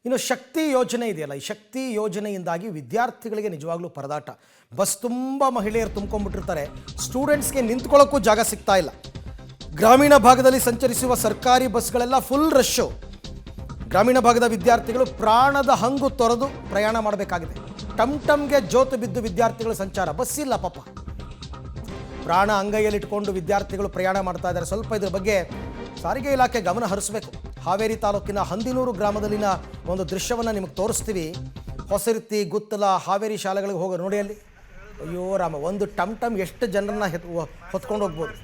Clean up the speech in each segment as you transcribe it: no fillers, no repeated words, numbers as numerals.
ಇನ್ನು ಶಕ್ತಿ ಯೋಜನೆ ಇದೆಯಲ್ಲ, ಈ ಶಕ್ತಿ ಯೋಜನೆಯಿಂದಾಗಿ ವಿದ್ಯಾರ್ಥಿಗಳಿಗೆ ನಿಜವಾಗ್ಲೂ ಪರದಾಟ. ಬಸ್ ತುಂಬ ಮಹಿಳೆಯರು ತುಂಬ್ಕೊಂಡ್ಬಿಟ್ಟಿರ್ತಾರೆ, ಸ್ಟೂಡೆಂಟ್ಸ್ಗೆ ನಿಂತ್ಕೊಳ್ಳೋಕ್ಕೂ ಜಾಗ ಸಿಗ್ತಾ ಇಲ್ಲ. ಗ್ರಾಮೀಣ ಭಾಗದಲ್ಲಿ ಸಂಚರಿಸುವ ಸರ್ಕಾರಿ ಬಸ್ಗಳೆಲ್ಲ ಫುಲ್ ರಶ್ಶು. ಗ್ರಾಮೀಣ ಭಾಗದ ವಿದ್ಯಾರ್ಥಿಗಳು ಪ್ರಾಣದ ಹಂಗು ತೊರೆದು ಪ್ರಯಾಣ ಮಾಡಬೇಕಾಗಿದೆ. ಟಮ್ಗೆ ಜೋತು ಬಿದ್ದು ವಿದ್ಯಾರ್ಥಿಗಳ ಸಂಚಾರ, ಬಸ್ ಇಲ್ಲ ಪಾಪ. ಪ್ರಾಣ ಅಂಗೈಯಲ್ಲಿಟ್ಕೊಂಡು ವಿದ್ಯಾರ್ಥಿಗಳು ಪ್ರಯಾಣ ಮಾಡ್ತಾ ಇದ್ದಾರೆ. ಸ್ವಲ್ಪ ಇದ್ರ ಬಗ್ಗೆ ಸಾರಿಗೆ ಇಲಾಖೆ ಗಮನ ಹರಿಸಬೇಕು. ಹಾವೇರಿ ತಾಲೂಕಿನ ಹಂದಿನೂರು ಗ್ರಾಮದಲ್ಲಿನ ಒಂದು ದೃಶ್ಯವನ್ನು ನಿಮಗೆ ತೋರಿಸ್ತೀವಿ. ಹೊಸರಿತ್ತಿ, ಗುತ್ತಲ, ಹಾವೇರಿ ಶಾಲೆಗಳಿಗೆ ಹೋಗೋ ನೋಡಿ ಅಲ್ಲಿ. ಅಯ್ಯೋ ರಾಮ, ಒಂದು ಟಮ್ ಎಷ್ಟು ಜನರನ್ನ ಹೊತ್ಕೊಂಡು ಹೋಗ್ಬೋದು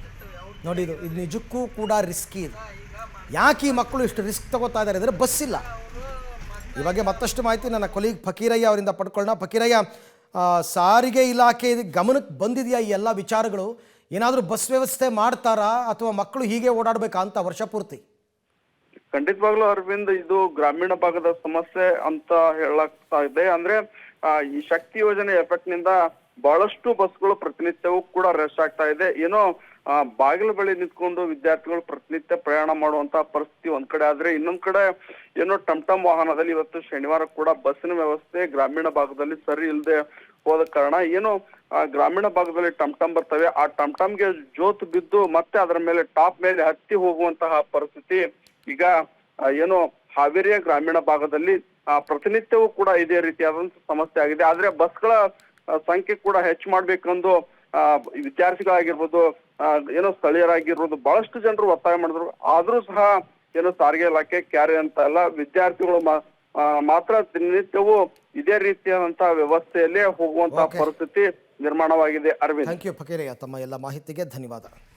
ನೋಡಿ. ಇದು ನಿಜಕ್ಕೂ ಕೂಡ ರಿಸ್ಕಿ. ಇದು ಯಾಕೆ ಈ ಮಕ್ಕಳು ಇಷ್ಟು ರಿಸ್ಕ್ ತಗೋತಾ ಇದ್ದಾರೆ ಅಂದರೆ ಬಸ್ ಇಲ್ಲ. ಈ ಬಗ್ಗೆ ಮತ್ತಷ್ಟು ಮಾಹಿತಿ ನನ್ನ ಕೊಲೀಗ್ ಫಕೀರಯ್ಯ ಅವರಿಂದ ಪಡ್ಕೊಳ್ಳೋಣ. ಫಕೀರಯ್ಯ, ಸಾರಿಗೆ ಇಲಾಖೆ ಗಮನಕ್ಕೆ ಬಂದಿದೆಯಾ ಈ ಎಲ್ಲ ವಿಚಾರಗಳು? ಏನಾದರೂ ಬಸ್ ವ್ಯವಸ್ಥೆ ಮಾಡ್ತಾರಾ ಅಥವಾ ಮಕ್ಕಳು ಹೀಗೆ ಓಡಾಡಬೇಕಾ ಅಂತ ವರ್ಷ ಪೂರ್ತಿ? ಖಂಡಿತವಾಗ್ಲೂ ಅರವಿಂದ್, ಇದು ಗ್ರಾಮೀಣ ಭಾಗದ ಸಮಸ್ಯೆ ಅಂತ ಹೇಳಕ್ತಾ ಇದೆ. ಅಂದ್ರೆ ಈ ಶಕ್ತಿ ಯೋಜನೆ ಎಫೆಕ್ಟ್ ನಿಂದ ಬಹಳಷ್ಟು ಬಸ್ಗಳು ಪ್ರತಿನಿತ್ಯವೂ ಕೂಡ ರಶ್ ಆಗ್ತಾ ಇದೆ. ಏನೋ ಬಾಗಿಲು ಬಳಿ ನಿಂತ್ಕೊಂಡು ವಿದ್ಯಾರ್ಥಿಗಳು ಪ್ರತಿನಿತ್ಯ ಪ್ರಯಾಣ ಮಾಡುವಂತ ಪರಿಸ್ಥಿತಿ ಒಂದ್ ಕಡೆ ಆದ್ರೆ, ಇನ್ನೊಂದ್ ಕಡೆ ಏನೋ ಟಮ್ ವಾಹನದಲ್ಲಿ ಇವತ್ತು ಶನಿವಾರ ಕೂಡ ಬಸ್ಸಿನ ವ್ಯವಸ್ಥೆ ಗ್ರಾಮೀಣ ಭಾಗದಲ್ಲಿ ಸರಿ ಇಲ್ಲದೆ ಹೋದ ಕಾರಣ ಏನೋ ಗ್ರಾಮೀಣ ಭಾಗದಲ್ಲಿ ಟಮ್ ಬರ್ತವೆ. ಆ ಟಮ್ಗೆ ಜೋತು ಬಿದ್ದು ಮತ್ತೆ ಅದರ ಮೇಲೆ ಟಾಪ್ ಮೇಲೆ ಹತ್ತಿ ಹೋಗುವಂತಹ ಪರಿಸ್ಥಿತಿ ಈಗ ಏನೋ ಹಾವೇರಿಯ ಗ್ರಾಮೀಣ ಭಾಗದಲ್ಲಿ ಪ್ರತಿನಿತ್ಯವೂ ಕೂಡ ಇದೇ ರೀತಿಯಾದಂತ ಸಮಸ್ಯೆ ಆಗಿದೆ. ಆದ್ರೆ ಬಸ್ಗಳ ಸಂಖ್ಯೆ ಕೂಡ ಹೆಚ್ಚು ಮಾಡ್ಬೇಕೆಂದು ವಿದ್ಯಾರ್ಥಿಗಳಾಗಿರ್ಬೋದು, ಏನೋ ಸ್ಥಳೀಯರಾಗಿರ್ಬೋದು ಬಹಳಷ್ಟು ಜನರು ಒತ್ತಾಯ ಮಾಡಿದ್ರು. ಆದ್ರೂ ಸಹ ಏನೋ ಸಾರಿಗೆ ಇಲಾಖೆ ಕ್ಯಾರಿ ಅಂತ ಇಲ್ಲ. ವಿದ್ಯಾರ್ಥಿಗಳು ಮಾತ್ರ ದಿನನಿತ್ಯವೂ ಇದೇ ರೀತಿಯಾದಂತಹ ವ್ಯವಸ್ಥೆಯಲ್ಲೇ ಹೋಗುವಂತಹ ಪರಿಸ್ಥಿತಿ ನಿರ್ಮಾಣವಾಗಿದೆ. ಅರವಿಂದ್, ಥ್ಯಾಂಕ್ ಯು ಫಕೀರಯ್ಯ, ತಮ್ಮ ಎಲ್ಲ ಮಾಹಿತಿಗೆ ಧನ್ಯವಾದ.